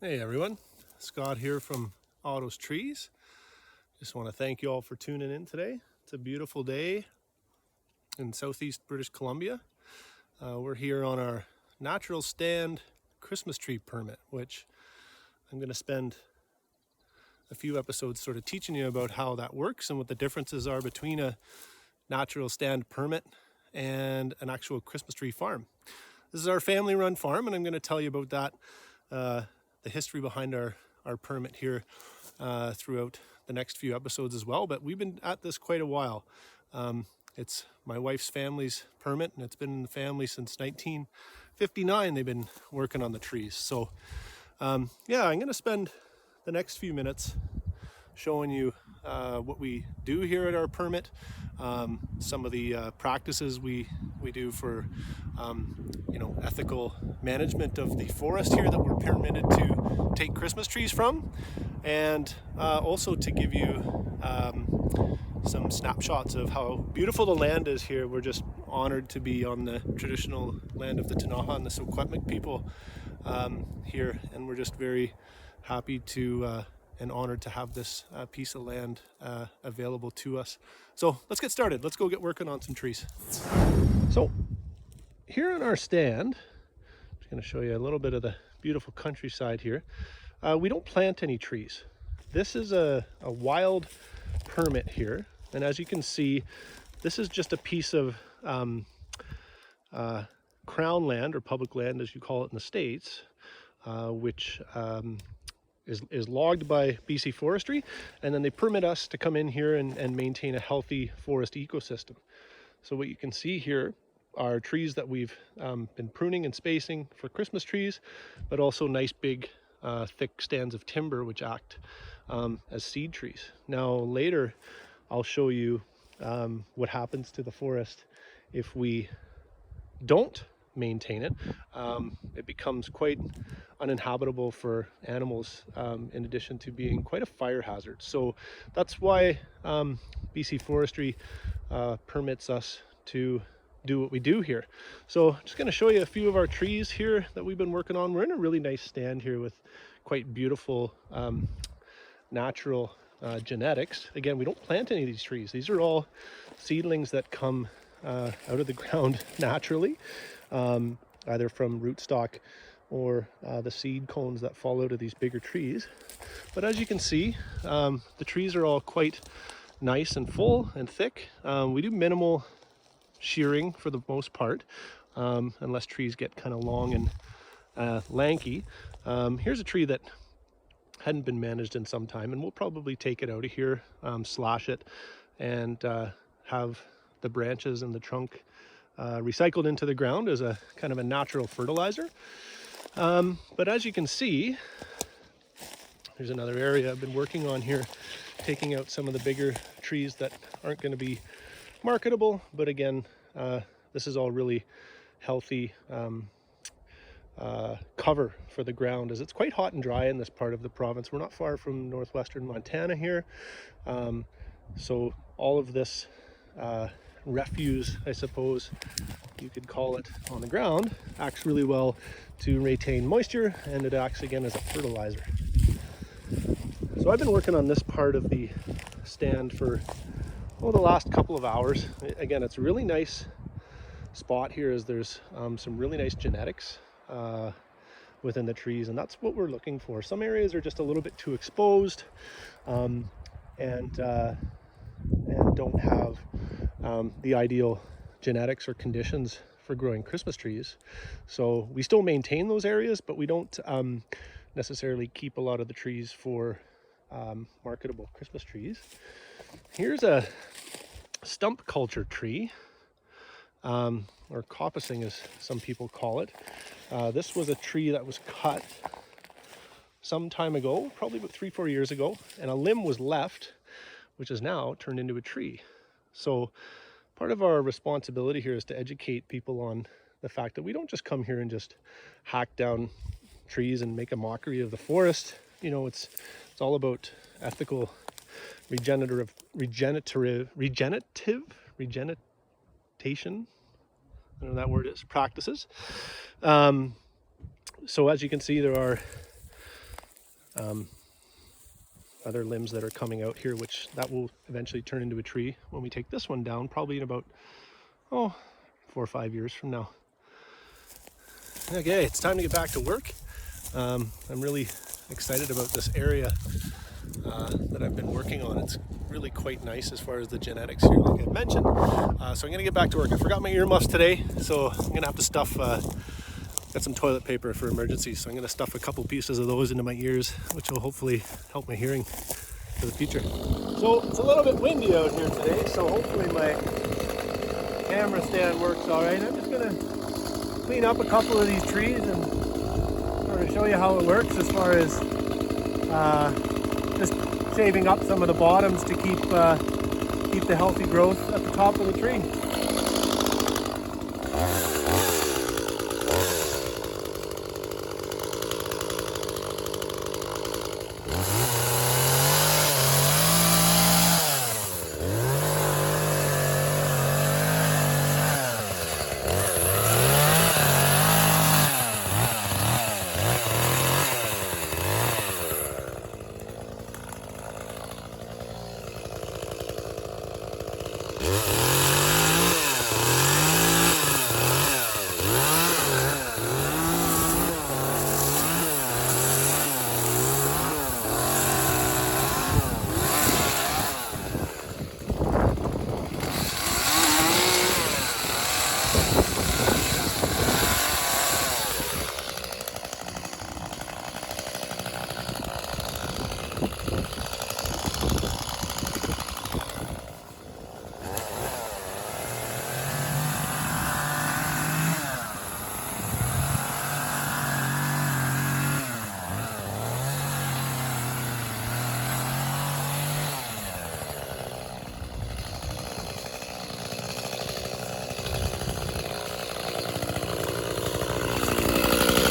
Hey everyone, Scott here from Otto's Trees. Just want to thank you all for tuning in today. It's a beautiful day in southeast British Columbia. We're here on our natural stand Christmas tree permit, which I'm going to spend a few episodes sort of teaching you about how that works and what the differences are between a natural stand permit and an actual Christmas tree farm. This is our family run farm, and I'm going to tell you about that, the history behind our permit here throughout the next few episodes as well. But we've been at this quite a while. It's my wife's family's permit, and it's been in the family since 1959. They've been working on the trees. So yeah, I'm going to spend the next few minutes showing you what we do here at our permit, some of the practices we do for ethical management of the forest here that we're permitted to take Christmas trees from, and also to give you some snapshots of how beautiful the land is here. We're just honored to be on the traditional land of the Ktunaxa and the Secwepemc people here, and we're just very happy to and honored to have this piece of land available to us. So let's get started. Let's go get working on some trees. So here on our stand, I'm just going to show you a little bit of the beautiful countryside here. We don't plant any trees. This is a wild permit here, and as you can see, this is just a piece of crown land, or public land as you call it in the States, which is logged by BC Forestry, and then they permit us to come in here and maintain a healthy forest ecosystem. So what you can see here are trees that we've been pruning and spacing for Christmas trees, but also nice big thick stands of timber which act as seed trees. Now later I'll show you what happens to the forest if we don't maintain it. It becomes quite uninhabitable for animals, in addition to being quite a fire hazard. So that's why BC Forestry permits us to do what we do here. So just going to show you a few of our trees here that we've been working on. We're in a really nice stand here with quite beautiful natural genetics. Again, we don't plant any of these trees. These are all seedlings that come out of the ground naturally, either from rootstock or the seed cones that fall out of these bigger trees. But as you can see, the trees are all quite nice and full and thick. We do minimal shearing for the most part, unless trees get kind of long and lanky. Here's a tree that hadn't been managed in some time, and we'll probably take it out of here, slash it, and have the branches and the trunk recycled into the ground as a kind of a natural fertilizer. But as you can see, there's another area I've been working on here, taking out some of the bigger trees that aren't going to be marketable, but again, this is all really healthy cover for the ground, as it's quite hot and dry in this part of the province. We're not far from northwestern Montana here, so all of this refuse, I suppose you could call it, on the ground acts really well to retain moisture, and it acts again as a fertilizer. So I've been working on this part of the stand for the last couple of hours. Again, it's a really nice spot here, as there's some really nice genetics within the trees, and that's what we're looking for. Some areas are just a little bit too exposed, and don't have the ideal genetics or conditions for growing Christmas trees. So we still maintain those areas, but we don't necessarily keep a lot of the trees for marketable Christmas trees. Here's a stump culture tree, or coppicing as some people call it. This was a tree that was cut some time ago, probably about 3-4 years ago, and a limb was left, which is now turned into a tree. So part of our responsibility here is to educate people on the fact that we don't just come here and just hack down trees and make a mockery of the forest. It's all about ethical regenerative regenetation, I don't know that word is, practices. So as you can see, there are other limbs that are coming out here, which that will eventually turn into a tree when we take this one down, probably in about 4 or 5 years from now. Okay, it's time to get back to work. I'm really excited about this area that I've been working on. It's really quite nice as far as the genetics here, like I mentioned. So I'm gonna get back to work. I forgot my earmuffs today, so I'm gonna have to stuff, got some toilet paper for emergencies, so I'm gonna stuff a couple pieces of those into my ears, which will hopefully help my hearing for the future. So it's a little bit windy out here today, so hopefully my camera stand works all right. I'm just gonna clean up a couple of these trees and sort of show you how it works as far as just shaving up some of the bottoms to keep the healthy growth at the top of the tree.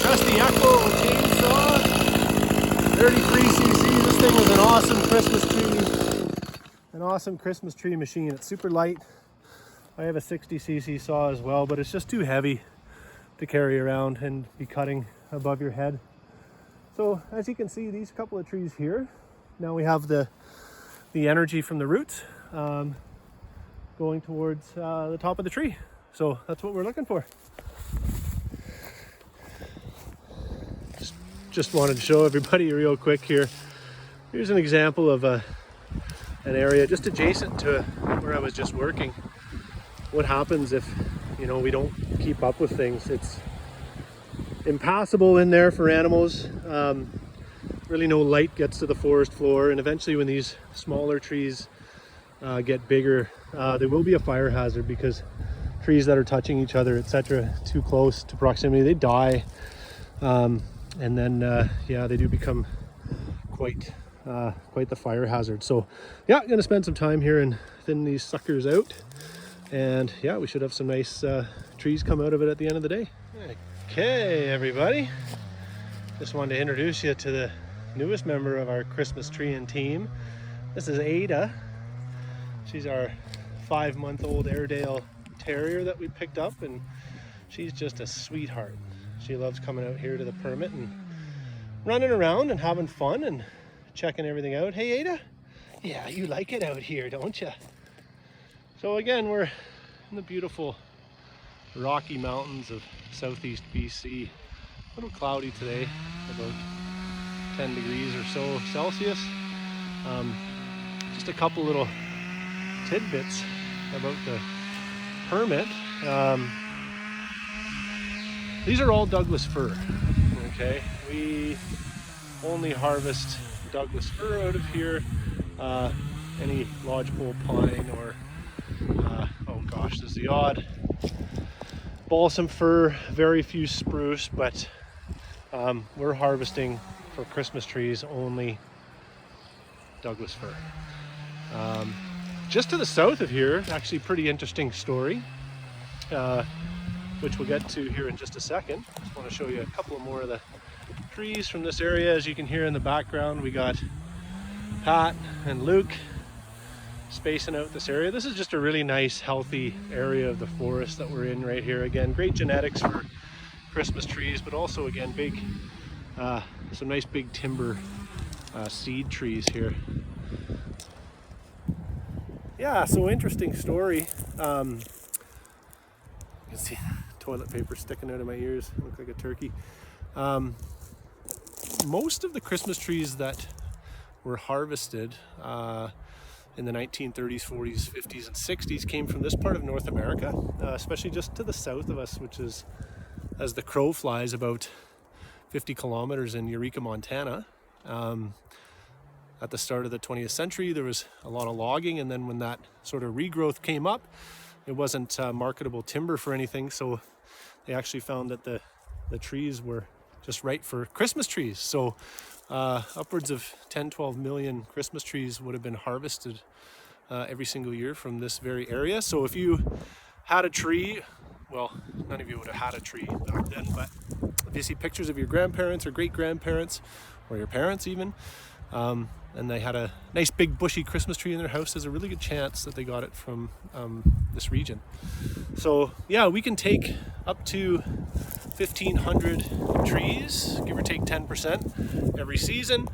Trusty Echo chainsaw, 33cc. This thing was an awesome Christmas tree machine. It's super light. I have a 60cc saw as well, but it's just too heavy to carry around and be cutting above your head. So as you can see, these couple of trees here, now we have the energy from the roots going towards the top of the tree. So that's what we're looking for. Just wanted to show everybody real quick here. Here's an example of an area just adjacent to where I was just working. What happens if, we don't keep up with things? It's impassable in there for animals. Really no light gets to the forest floor, and eventually when these smaller trees get bigger, there will be a fire hazard, because trees that are touching each other, etc., too close to proximity, they die. And then they do become quite the fire hazard. So yeah, I'm gonna spend some time here and thin these suckers out, and yeah, we should have some nice trees come out of it at the end of the day. Okay, everybody, just wanted to introduce you to the newest member of our Christmas treeing team. This is Ada. She's our 5-month-old Airedale Terrier that we picked up, and she's just a sweetheart. She loves coming out here to the permit and running around and having fun and checking everything out. Hey, Ada? Yeah, you like it out here, don't you? So again, we're in the beautiful Rocky Mountains of southeast BC. A little cloudy today, about 10 degrees or so Celsius. Just a couple little tidbits about the permit. These are all Douglas fir, okay? We only harvest Douglas fir out of here. Any lodgepole pine or, there's the odd balsam fir, very few spruce, but we're harvesting for Christmas trees only Douglas fir. Just to the south of here, actually pretty interesting story. Which we'll get to here in just a second. Just want to show you a couple more of the trees from this area. As you can hear in the background, we got Pat and Luke spacing out this area. This is just a really nice, healthy area of the forest that we're in right here. Again, great genetics for Christmas trees, but also again, big some nice big timber seed trees here. Yeah, so interesting story. You can see toilet paper sticking out of my ears. I look like a turkey. Most of the Christmas trees that were harvested in the 1930s, 40s, 50s, and 60s came from this part of North America, especially just to the south of us, which is, as the crow flies, about 50 kilometers in Eureka, Montana. At the start of the 20th century, there was a lot of logging, and then when that sort of regrowth came up, it wasn't marketable timber for anything, so they actually found that the trees were just right for Christmas trees. So upwards of 10-12 million Christmas trees would have been harvested every single year from this very area. So if you had a tree, well, none of you would have had a tree back then, but if you see pictures of your grandparents or great-grandparents, or your parents even, and they had a nice big bushy Christmas tree in their house, there's a really good chance that they got it from this region. So yeah, we can take up to 1,500 trees, give or take 10% every season.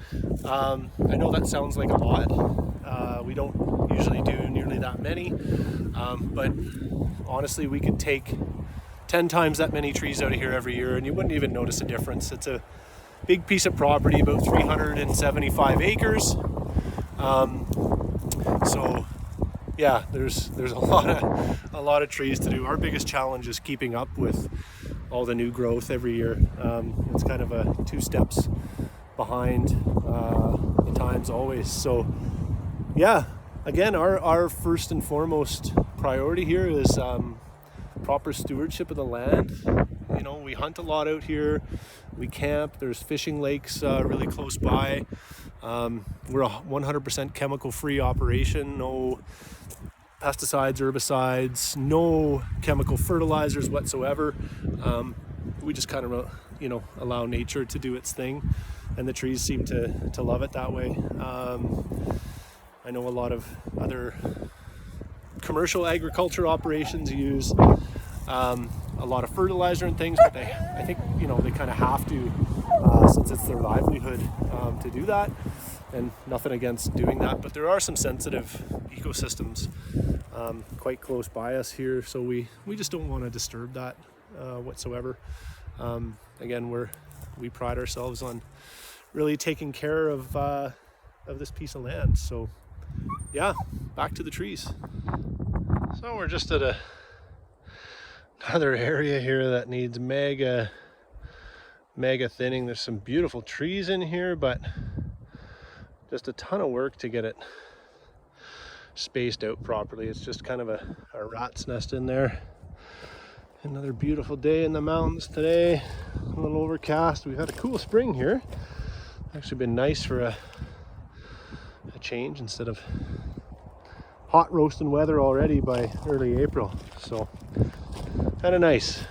I know that sounds like a lot. We don't usually do nearly that many, but honestly, we could take 10 times that many trees out of here every year and you wouldn't even notice a difference. It's a big piece of property, about 375 acres. So yeah, there's a lot of trees to do. Our biggest challenge is keeping up with all the new growth every year. It's kind of a 2 steps behind the times always. So yeah, again, our first and foremost priority here is proper stewardship of the land. You know, we hunt a lot out here, we camp, there's fishing lakes really close by. We're a 100% chemical-free operation, no pesticides, herbicides, no chemical fertilizers whatsoever. We just kind of, you know, allow nature to do its thing, and the trees seem to love it that way. I know a lot of other commercial agriculture operations use a lot of fertilizer and things, but I think, you know, they kind of have to, since it's their livelihood, to do that. And nothing against doing that, but there are some sensitive ecosystems quite close by us here, so we just don't want to disturb that whatsoever. Again, we pride ourselves on really taking care of this piece of land. So yeah, back to the trees. So we're just at another area here that needs mega thinning. There's some beautiful trees in here, but just a ton of work to get it spaced out properly. It's just kind of a rat's nest in there. Another beautiful day in the mountains today. A little overcast. We've had a cool spring here. Actually been nice for a change instead of hot roasting weather already by early April. So kind of nice.